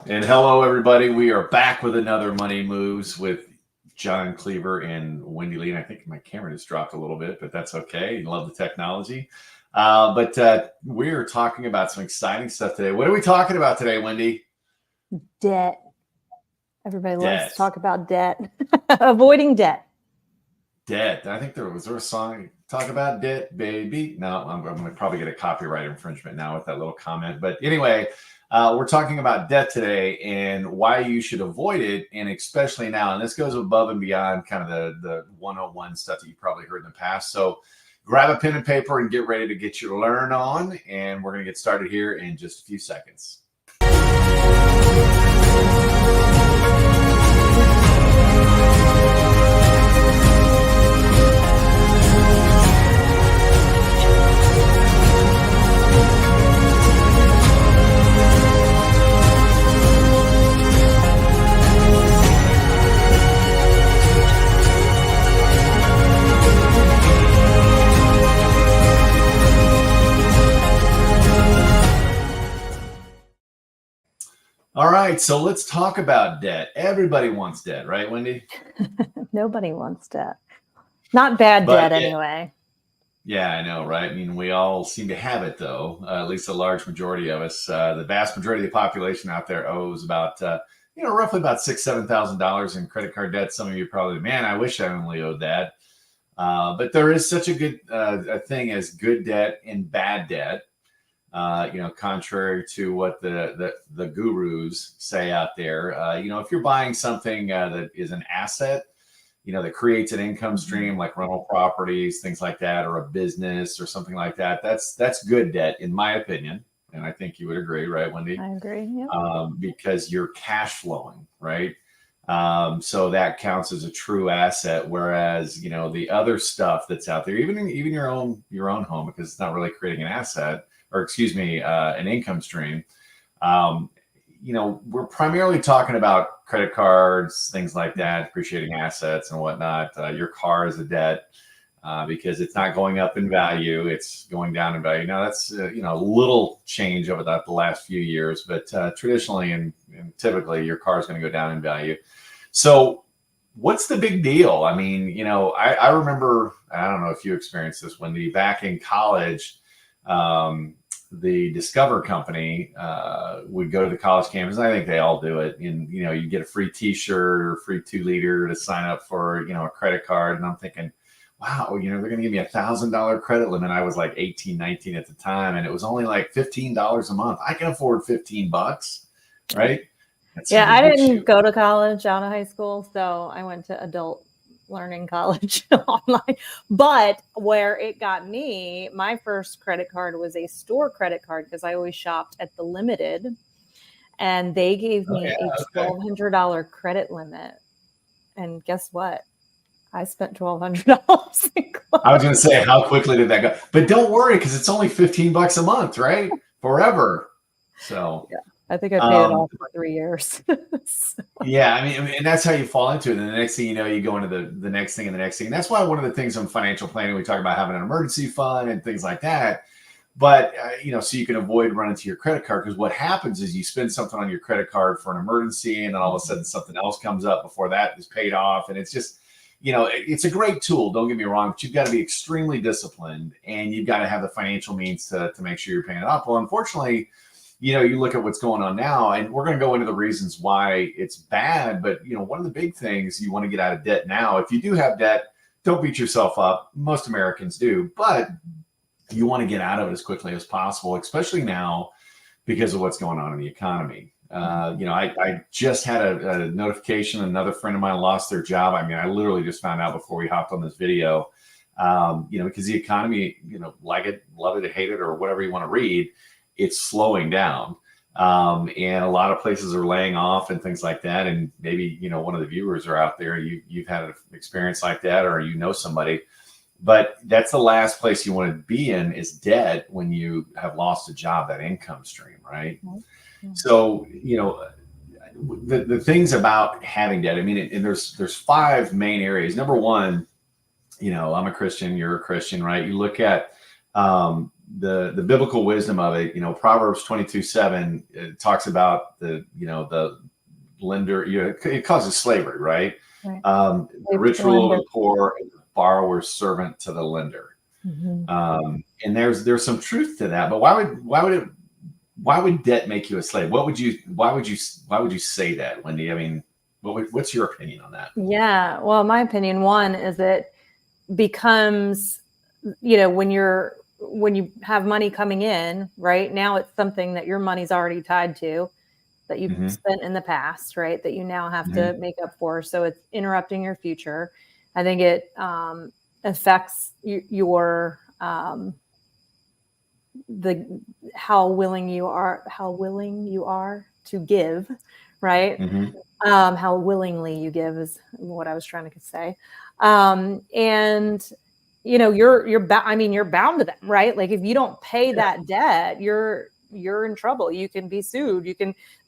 And hello, everybody. We are back with another Money Moves with Jon Cleaver and Wendy Lee. And I think my camera just dropped a little bit, but that's okay. You love the technology. But we're talking about some exciting stuff today. What are we talking about today, Wendy? Debt. Everybody loves to talk about debt. Avoiding debt. Debt. I think there was a song, talk about debt, baby. No, I'm going to probably get a copyright infringement now with that little comment. But anyway, we're talking about debt today and why you should avoid it. And especially now, and this goes above and beyond kind of the 101 stuff that you probably heard in the past. So grab a pen and paper and get ready to get your learn on. And we're going to get started here in just a few seconds. All right, so let's talk about debt. Everybody wants debt, right, Wendy? Nobody wants debt. Not bad debt, anyway. Yeah, I know, right? I mean, we all seem to have it, though. At least a large majority of us. The vast majority of the population out there owes about, roughly about $6,000, $7,000 in credit card debt. Some of you probably, man, I wish I only owed that. But there is such a good a thing as good debt and bad debt. Contrary to what the gurus say out there, if you're buying something that is an asset, that creates an income stream like rental properties, things like that, or a business or something like that, that's good debt, in my opinion. And I think you would agree, right, Wendy? I agree. Yeah. Because you're cash flowing, right? So that counts as a true asset. Whereas, the other stuff that's out there, even your own home, because it's not really creating an asset, or excuse me, an income stream. We're primarily talking about credit cards, things like that, depreciating assets and whatnot. Your car is a debt because it's not going up in value; it's going down in value. Now that's a little change over the last few years, but traditionally and typically, your car is going to go down in value. So, what's the big deal? I mean, I remember, I don't know if you experienced this, Wendy, back in college. The Discover company would go to the college campus. I think they all do it. And, you get a free T-shirt or free 2-liter to sign up for, a credit card. And I'm thinking, wow, they're going to give me $1,000 credit limit. I was like 18, 19 at the time. And it was only like $15 a month. I can afford $15, right? I didn't go to college out of high school. So I went to adult learning college online. But where it got me, my first credit card was a store credit card because I always shopped at the Limited, and they gave me a $1,200 credit limit. And guess what? I spent $1,200. I was going to say, how quickly did that go? But don't worry, because it's only $15 a month, right? Forever. So yeah. I think I paid it off for 3 years. So. Yeah, I mean, and that's how you fall into it. And the next thing you know, you go into the next thing and the next thing. And that's why one of the things in financial planning, we talk about having an emergency fund and things like that. But, so you can avoid running to your credit card, because what happens is you spend something on your credit card for an emergency, and then all of a sudden something else comes up before that is paid off. And it's just, it's a great tool. Don't get me wrong, but you've got to be extremely disciplined, and you've got to have the financial means to make sure you're paying it off. Well, unfortunately, you look at what's going on now, and we're going to go into the reasons why it's bad. But, one of the big things, you want to get out of debt now. If you do have debt, don't beat yourself up. Most Americans do, but you want to get out of it as quickly as possible, especially now because of what's going on in the economy. I just had a notification. Another friend of mine lost their job. I mean, I literally just found out before we hopped on this video, because the economy, like it, love it, hate it, or whatever you want to read, it's slowing down. And a lot of places are laying off and things like that. And maybe, one of the viewers are out there, you've had an experience like that, or somebody, but that's the last place you want to be in, is debt, when you have lost a job, that income stream, right? Mm-hmm. So, the things about having debt, I mean, and there's 5 main areas. Number one, I'm a Christian, you're a Christian, right? You look at, the biblical wisdom of it, Proverbs 22:7 talks about the lender, it causes slavery, right? Right. The rich rule over the poor, and the borrower's servant to the lender. And there's some truth to that. But why would debt make you a slave? Why would you say that, Wendy? I mean, what's your opinion on that? Yeah. Well, my opinion, one is it becomes, when you have money coming in, right now, it's something that your money's already tied to, that you've spent in the past, right? That you now have to make up for. So it's interrupting your future. I think it affects your how willing you are to give, right? How willingly you give is what I was trying to say. And you're bound to them, right? Like if you don't pay that debt, you're in trouble. You can be sued.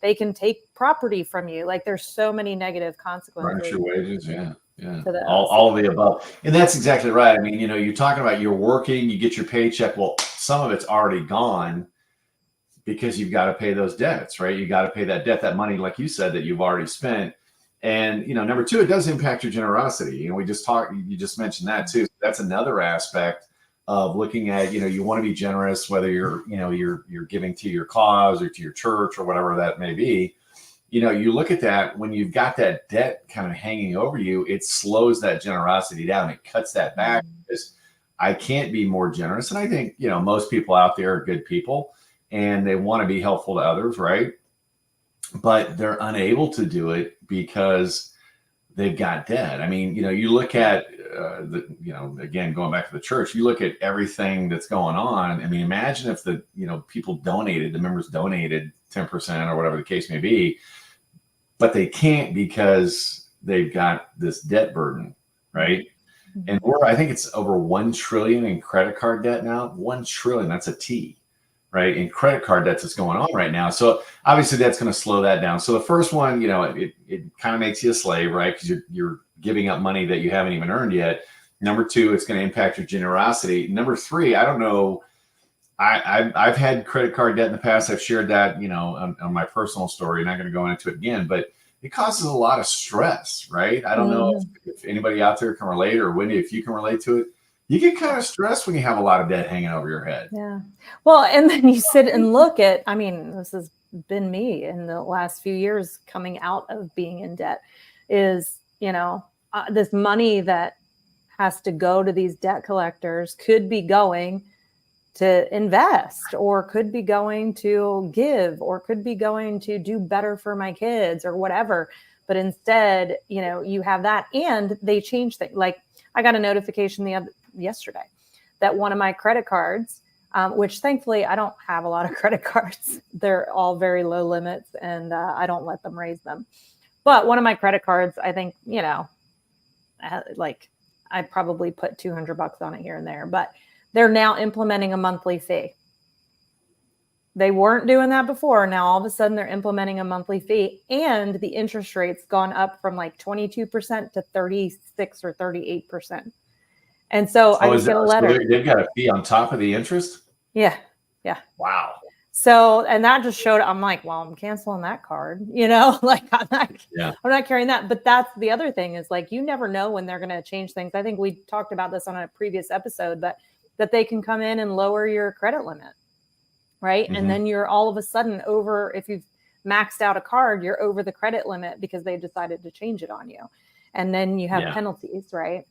They can take property from you. Like there's so many negative consequences. Your wages, yeah. All of the above. And that's exactly right. I mean, you're talking about you're working, you get your paycheck. Well, some of it's already gone because you've got to pay those debts, right? You got to pay that debt, that money, like you said, that you've already spent. And, number two, it does impact your generosity. You just mentioned that too. That's another aspect of looking at, you want to be generous, whether you're giving to your cause or to your church or whatever that may be. You look at that when you've got that debt kind of hanging over you, it slows that generosity down. It cuts that back because I can't be more generous. And I think, most people out there are good people and they want to be helpful to others, right? But they're unable to do it because they've got debt. I mean, you look at again, going back to the church, you look at everything that's going on. I mean, imagine if the members donated 10% or whatever the case may be, but they can't because they've got this debt burden, right? And I think it's over 1 trillion in credit card debt now. 1 trillion, that's a T, right? In credit card debts that's going on right now. So obviously that's going to slow that down. So the first one, it kind of makes you a slave, right? Because you're giving up money that you haven't even earned yet. Number two, it's going to impact your generosity. Number three, I don't know. I've had credit card debt in the past. I've shared that, on my personal story. Not going to go into it again, but it causes a lot of stress, right? I don't know if anybody out there can relate, or Wendy, if you can relate to it. You get kind of stressed when you have a lot of debt hanging over your head. Yeah. Well, and then you sit and look at, this has been me in the last few years coming out of being in debt, is, this money that has to go to these debt collectors could be going to invest, or could be going to give, or could be going to do better for my kids or whatever. But instead, you have that, and they change things. Like I got a notification yesterday that one of my credit cards, which thankfully I don't have a lot of credit cards. They're all very low limits, and I don't let them raise them. But one of my credit cards, I think, I probably put $200 on it here and there, but they're now implementing a monthly fee. They weren't doing that before. Now, all of a sudden, they're implementing a monthly fee, and the interest rate's gone up from like 22% to 36 or 38%. And so I just get a letter. So they've got a fee on top of the interest? Yeah. Wow. So, and that just showed, I'm like, well, I'm canceling that card, like I'm not carrying that. But that's the other thing is, like, you never know when they're going to change things. I think we talked about this on a previous episode, but that they can come in and lower your credit limit, right? And then you're all of a sudden over, if you've maxed out a card, you're over the credit limit because they decided to change it on you. And then you have penalties, right?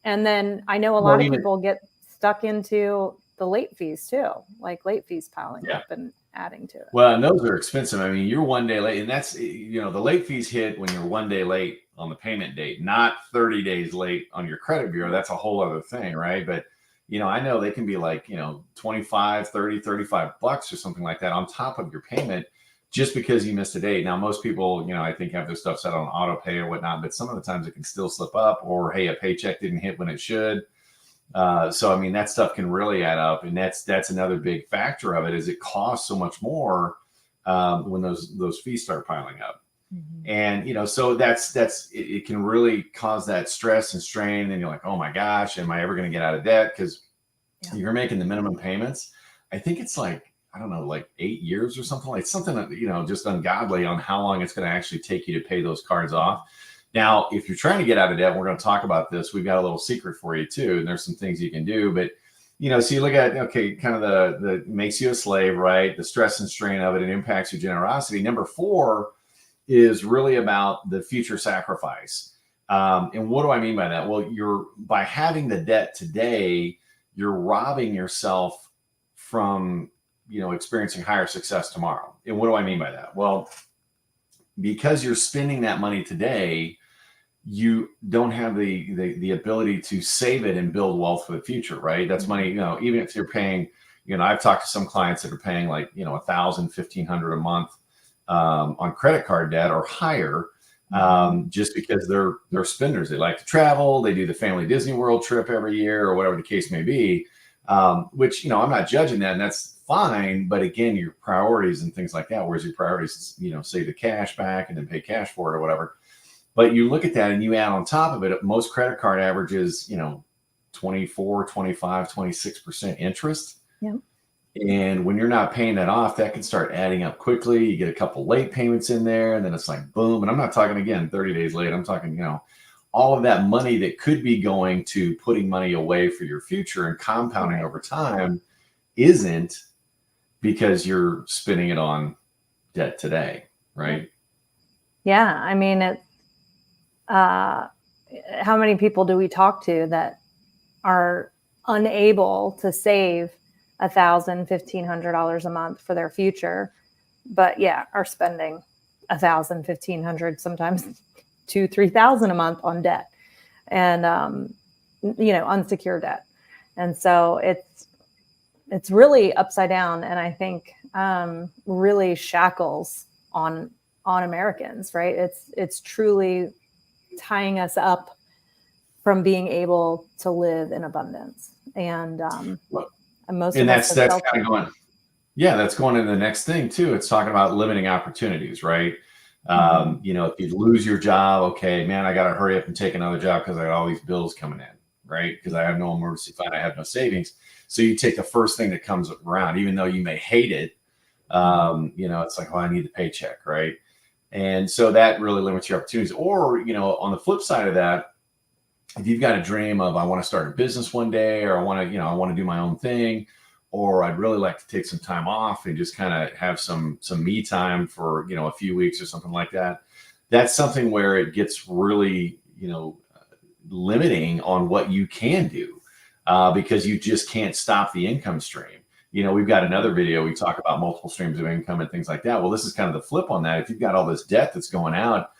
And then I know a lot of people get stuck into the late fees too, like late fees piling up and adding to it. Well, and those are expensive. I mean, you're 1 day late, and that's, the late fees hit when you're 1 day late on the payment date, not 30 days late on your credit bureau. That's a whole other thing, right? But, I know they can be like, 25, 30, $35 or something like that on top of your payment just because you missed a date. Now, most people, I think have their stuff set on auto pay or whatnot, but some of the times it can still slip up, or, hey, a paycheck didn't hit when it should. So, I mean, that stuff can really add up. And that's another big factor of it, is it costs so much more when those fees start piling up. And, so it can really cause that stress and strain. And you're like, oh my gosh, am I ever going to get out of debt? Because you're making the minimum payments. I think it's like, I don't know, like 8 years or something, like something, just ungodly on how long it's going to actually take you to pay those cards off. Now, if you're trying to get out of debt, we're going to talk about this. We've got a little secret for you too. And there's some things you can do, but so you look at, okay, kind of the makes you a slave, right? The stress and strain of it, and impacts your generosity. Number 4 is really about the future sacrifice. And what do I mean by that? Well, by having the debt today, you're robbing yourself from, experiencing higher success tomorrow. And what do I mean by that? Well, because you're spending that money today, you don't have the ability to save it and build wealth for the future, right? That's money, even if you're paying, I've talked to some clients that are paying like, $1,000, $1,500 a month on credit card debt or higher, just because they're spenders. They like to travel. They do the family Disney World trip every year or whatever the case may be, which, I'm not judging that, and that's fine. But again, your priorities and things like that, whereas your priorities, save the cash back and then pay cash for it or whatever. But you look at that and you add on top of it, most credit card averages, 24, 25, 26% interest. Yeah. And when you're not paying that off, that can start adding up quickly. You get a couple late payments in there, and then it's like, boom. And I'm not talking, again, 30 days late. I'm talking, all of that money that could be going to putting money away for your future and compounding over time isn't, because you're spending it on debt today, right? Yeah. I mean, how many people do we talk to that are unable to save $1,000, $1,500 a month for their future, but are spending $1,000, $1,500, sometimes $2,000, $3,000 a month on debt and, unsecured debt. And so it's really upside down. And I think, really shackles on Americans, right? It's truly tying us up from being able to live in abundance. And most of us that's kind of going, that's going into the next thing too. It's talking about limiting opportunities, right? If you lose your job, okay, man, I got to hurry up and take another job because I got all these bills coming in, right? Because I have no emergency fund, I have no savings. So you take the first thing that comes around, even though you may hate it. It's like, well, I need the paycheck, right? And so that really limits your opportunities. Or, on the flip side of that, if you've got a dream of, I want to start a business one day, or I want to do my own thing, or I'd really like to take some time off and just kind of have some me time for, a few weeks or something like that. That's something where it gets really, limiting on what you can do, because you just can't stop the income stream. We've got another video, we talk about multiple streams of income and things like that. Well, this is kind of the flip on that. If you've got all this debt that's going out,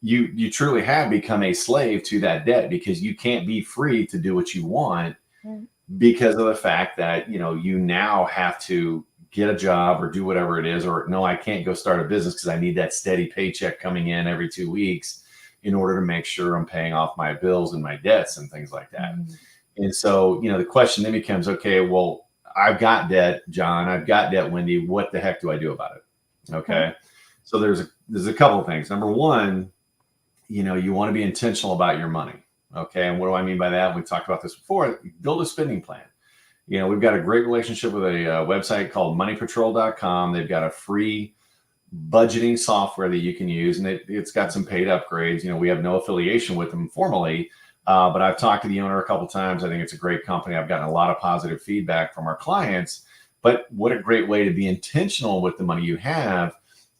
you truly have become a slave to that debt, because you can't be free to do what you want because of the fact that, you now have to get a job or do whatever it is, or no, I can't go start a business because I need that steady paycheck coming in every 2 weeks in order to make sure I'm paying off my bills and my debts and things like that. And so, the question then becomes, okay, well, I've got debt, John, I've got debt, Wendy, what the heck do I do about it? Okay. So there's a couple of things. Number one, you want to be intentional about your money. Okay. And what do I mean by that? We talked about this before. Build a spending plan. We've got a great relationship with a website called moneypatrol.com. They've got a free budgeting software that you can use, and it's got some paid upgrades. We have no affiliation with them formally, but I've talked to the owner a couple of times. I think it's a great company. I've gotten a lot of positive feedback from our clients. But what a great way to be intentional with the money you have,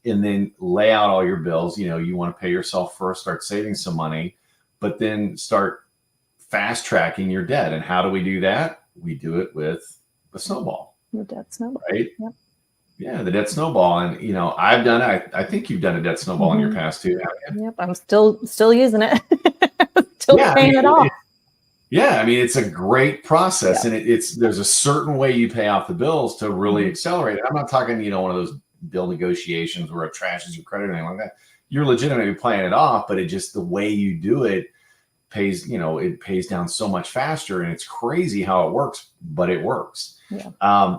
and then lay out all your bills. You want to pay yourself first, start saving some money, but then start fast tracking your debt. And how do we do that? We do it with a snowball. The debt snowball. Right? Yep. Yeah, the debt snowball. And, I've done it. I think you've done a debt snowball in your past too. Yep. I'm still using it. Still paying it off. It's a great process. And there's a certain way you pay off the bills to really accelerate it. I'm not talking, one of those bill negotiations where it trashes your credit or anything like that. You're legitimately paying it off, but it just, the way you do it pays, it pays down so much faster, and it's crazy how it works, but it works. Yeah.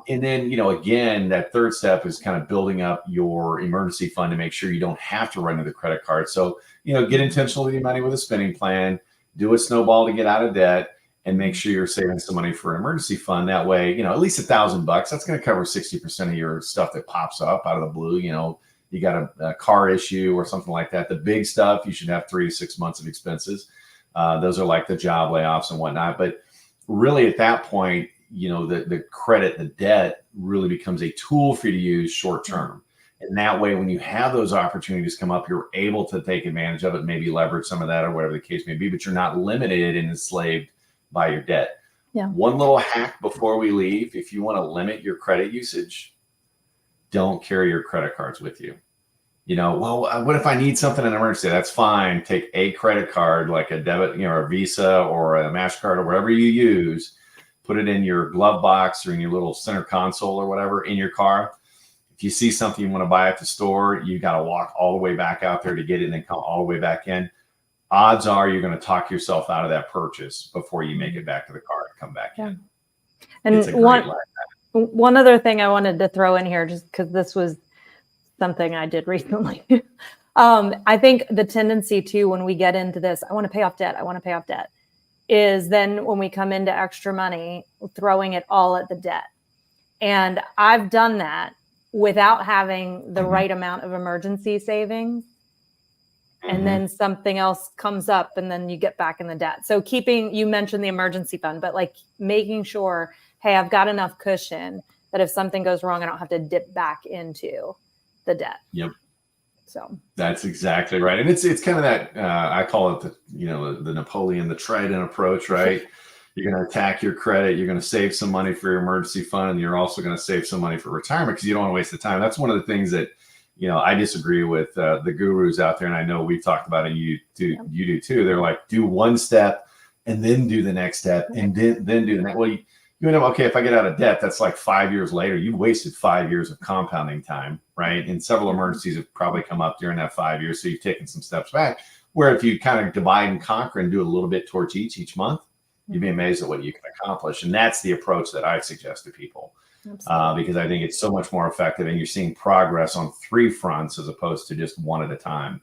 And then, again, that third step is kind of building up your emergency fund to make sure you don't have to run to the credit card. So, get intentional with your money with a spending plan, do a snowball to get out of debt. and make sure you're saving some money for an emergency fund. That way, you know, at least $1,000 bucks. That's going to cover 60% of your stuff that pops up out of the blue. You know, you got a car issue or something like that. The big stuff, you should have 3 to 6 months of expenses. Those are like the job layoffs and whatnot. But really at that point, you know, the credit, the debt really becomes a tool for you to use short term. And that way, when you have those opportunities come up, you're able to take advantage of it, maybe leverage some of that or whatever the case may be, but you're not limited and enslaved by your debt. Yeah. One little hack before we leave, if you want to limit your credit usage, don't carry your credit cards with you. You know, well, what if I need something in an emergency? That's fine. Take a credit card, like a debit, you know, a Visa or a MasterCard or whatever you use, put it in your glove box or in your little center console or whatever in your car. If you see something you want to buy at the store, you got to walk all the way back out there to get it and then come all the way back in. Odds are you're going to talk yourself out of that purchase before you make it back to the car and come back in. And one other thing I wanted to throw in here, just because this was something I did recently. I think the tendency too, when we get into this, I want to pay off debt, is then when we come into extra money, throwing it all at the debt. And I've done that without having the right amount of emergency savings. And then something else comes up and then you get back in the debt. So you mentioned the emergency fund, but like making sure, hey, I've got enough cushion that if something goes wrong, I don't have to dip back into the debt. Yep. So that's exactly right. And it's kind of that, I call it the Napoleon, the trident approach, right? You're going to attack your credit. You're going to save some money for your emergency fund. And you're also going to save some money for retirement because you don't want to waste the time. That's one of the things that, you know, I disagree with the gurus out there. And I know we've talked about it. You do too. They're like, do one step and then do the next step and then do the next. Well, you end up, okay, if I get out of debt, that's like 5 years later. You've wasted 5 years of compounding time, right? And several emergencies have probably come up during that 5 years. So you've taken some steps back. Where if you kind of divide and conquer and do a little bit towards each month, you'd be amazed at what you can accomplish. And that's the approach that I suggest to people. Because I think it's so much more effective and you're seeing progress on 3 fronts as opposed to just one at a time,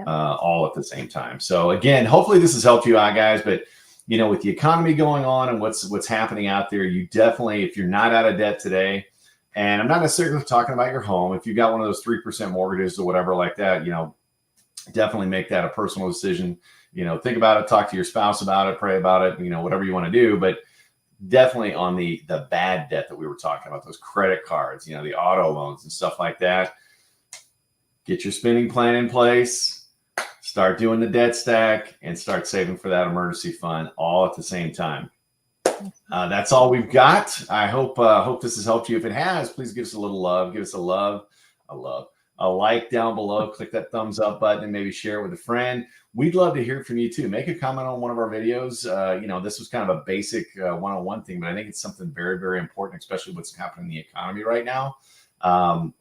all at the same time. So again, hopefully this has helped you out, guys. But, you know, with the economy going on and what's happening out there, you definitely, if you're not out of debt today, and I'm not necessarily talking about your home, if you've got one of those 3% mortgages or whatever like that, you know, definitely make that a personal decision. You know, think about it, talk to your spouse about it, pray about it, you know, whatever you want to do. But definitely on the bad debt that we were talking about, those credit cards, you know, the auto loans and stuff like that, get your spending plan in place, start doing the debt stack, and start saving for that emergency fund all at the same time. That's all we've got. I hope this has helped you. If it has, please give us a little love. Give us a like down below. Click that thumbs up button and maybe share it with a friend. We'd love to hear from you too. Make a comment on one of our videos. You know, this was kind of a basic one-on-one thing, but I think it's something very, very important, especially what's happening in the economy right now.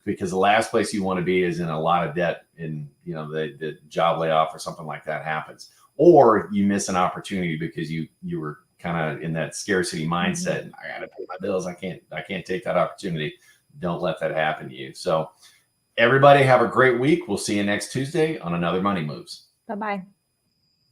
Because the last place you want to be is in a lot of debt and, you know, the job layoff or something like that happens. Or you miss an opportunity because you were kind of in that scarcity mindset. And I got to pay my bills. I can't take that opportunity. Don't let that happen to you. So everybody have a great week. We'll see you next Tuesday on another Money Moves. Bye-bye.